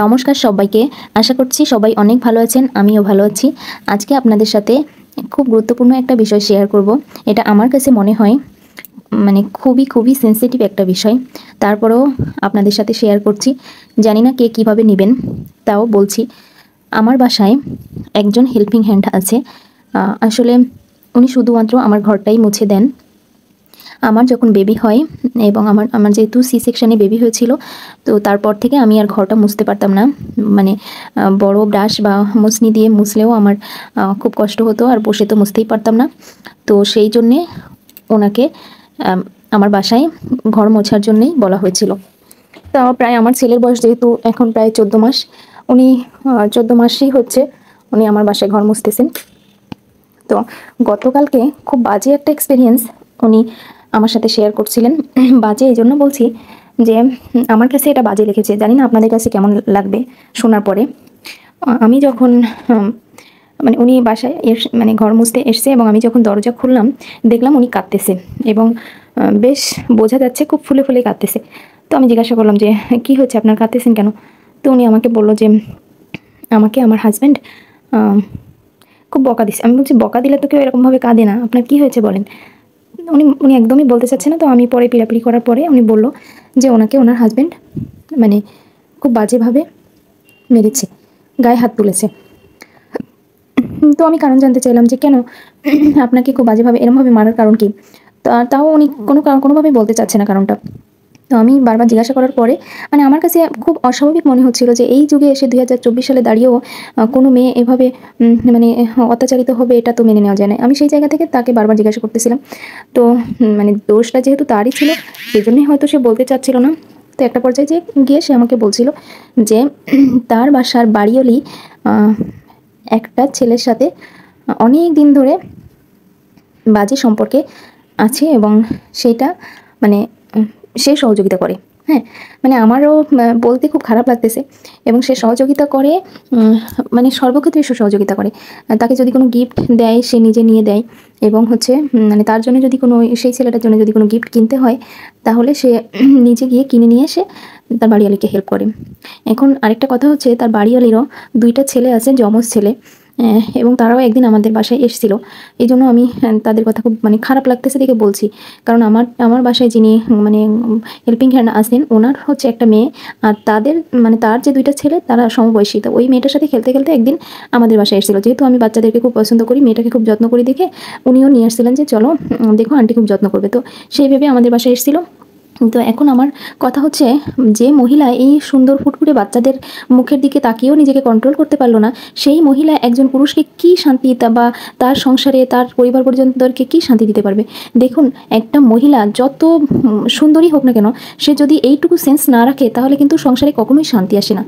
নমস্কার সবাইকে। আশা করছি সবাই অনেক ভালো আছেন, আমিও ভালো আছি। আজকে আপনাদের সাথে খুব গুরুত্বপূর্ণ একটা বিষয় শেয়ার করব। এটা আমার কাছে মনে হয় খুবই সেনসিটিভ একটা বিষয়। তারপরেও আপনাদের সাথে শেয়ার করছি। জানি না কে কীভাবে নেবেন, তাও বলছি। আমার বাসায় একজন হেল্পিং হ্যান্ড আছে। আসলে উনি শুধুমাত্র আমার ঘরটাই মুছে দেন। আমার যখন বেবি হয় এবং আমার যেহেতু সি সেকশানে বেবি হয়েছিল, তো তারপর থেকে আমি আর ঘরটা মুছতে পারতাম না। বড় ব্রাশ বা মুছনি দিয়ে মুছলেও আমার খুব কষ্ট হতো, আর বসে তো মুছতেই পারতাম না। তো সেই জন্যে ওনাকে আমার বাসায় ঘর মোছার জন্যেই বলা হয়েছিল। তো প্রায় আমার ছেলের বয়স যেহেতু এখন প্রায় 14 মাস, উনি 14 মাসই হচ্ছে উনি আমার বাসায় ঘর মুছতেছেন। তো গতকালকে খুব বাজে একটা এক্সপিরিয়েন্স উনি আমার সাথে শেয়ার করছিলেন। বাজে এই জন্য বলছি যে আমার কাছে এটা বাজে লেগেছে, জানি না আপনাদের কাছে কেমন লাগবে শোনার পরে। আমি যখন উনি বাসায় ঘর মুছতে এসছে এবং আমি যখন দরজা খুললাম, দেখলাম উনি কাঁদতেছে এবং বেশ বোঝা যাচ্ছে খুব ফুলে ফুলে কাঁদতেছে। তো আমি জিজ্ঞাসা করলাম যে কি হয়েছে, আপনার কাঁদতেছেন কেন? তো উনি আমাকে বললো যে আমাকে আমার হাজব্যান্ড খুব বকা দিচ্ছে। আমি বলছি, বকা দিলে তো কেউ এরকমভাবে কাঁদে না, আপনার কি হয়েছে বলেন। উনি একদমই বলতে চাচ্ছে না। তো আমি পরে পিড়াপিড়ি করার পরে উনি বলল যে ওনাকে ওনার হাজব্যান্ড খুব বাজেভাবে মেরেছে, গায়ে হাত তুলেছে। তো আমি কারণ জানতে চাইলাম যে কেন আপনাকে খুব বাজেভাবে এরমভাবে মারার কারণ কি। তাও উনি কোনোভাবেই বলতে চাচ্ছে না কারণটা। তো আমি বারবার জিজ্ঞাসা করার পরে আমার কাছে খুব অস্বাভাবিক মনে হচ্ছিল যে এই যুগে এসে 2024 সালে দাঁড়িয়েও কোনো মেয়ে এভাবে অত্যাচারিত হবে, এটা তো মেনে নেওয়া যায় না। আমি সেই জায়গা থেকে তাকে বারবার জিজ্ঞাসা করতেছিলাম। তো দোষটা যেহেতু তারই ছিল, সেই জন্যই হয়তো সে বলতে চাচ্ছিল না। তো একটা পর্যায়ে গিয়ে সে আমাকে বলছিল যে তার বাসার বাড়িওয়ালি একটা ছেলের সাথে অনেক দিন ধরে বাজে সম্পর্কে আছে এবং সেইটা সে সহযোগিতা করে। হ্যাঁ, আমারও বলতে খুব খারাপ লাগতেছে। এবং সে সহযোগিতা করে, সর্বক্ষেত্রে সে সহযোগিতা করে। তাকে যদি কোনো গিফট দেয়, সে নিজে নিয়ে দেয়। এবং হচ্ছে তার জন্য যদি সেই ছেলেটার জন্য যদি কোনো গিফট কিনতে হয়, তাহলে সে নিজে গিয়ে কিনে নিয়ে এসে তার বাড়িওয়ালিকে হেল্প করে। এখন আরেকটা কথা হচ্ছে, তার বাড়িওয়ালিরও 2টা ছেলে আছে, যমজ ছেলে। এবং তারাও একদিন আমাদের বাসায় এসেছিল। এই জন্য আমি তাদের কথা খুব খারাপ লাগতেছে দেখে বলছি। কারণ আমার বাসায় যিনি হেল্পিং হ্যান্ড আসেন, ওনার হচ্ছে একটা মেয়ে, আর তাদের তার যে 2টা ছেলে তারা সমবয়সী। তো ওই মেয়েটার সাথে খেলতে খেলতে একদিন আমাদের বাসায় এসেছিল। যেহেতু আমি বাচ্চাদেরকে খুব পছন্দ করি, মেয়েটাকে খুব যত্ন করি দেখে উনিও নিয়ে আসছিলেন যে চলো দেখো আন্টি খুব যত্ন করবে। তো সেই ভেবে আমাদের বাসায় এসেছিল। তো এখন আমার কথা হচ্ছে, যে মহিলা এই সুন্দর ফুটফুটে বাচ্চাদের মুখের দিকে তাকিয়েও নিজেকে কন্ট্রোল করতে পারলো না, সেই মহিলা একজন পুরুষকে কি শান্তি বা তার সংসারে তার পরিবার পরিজনদেরকে কি শান্তি দিতে পারবে? দেখুন, একটা মহিলা যত সুন্দরী হোক না কেন, সে যদি এইটুকু সেন্স না রাখে, তাহলে কিন্তু সংসারে কখনোই শান্তি আসে না।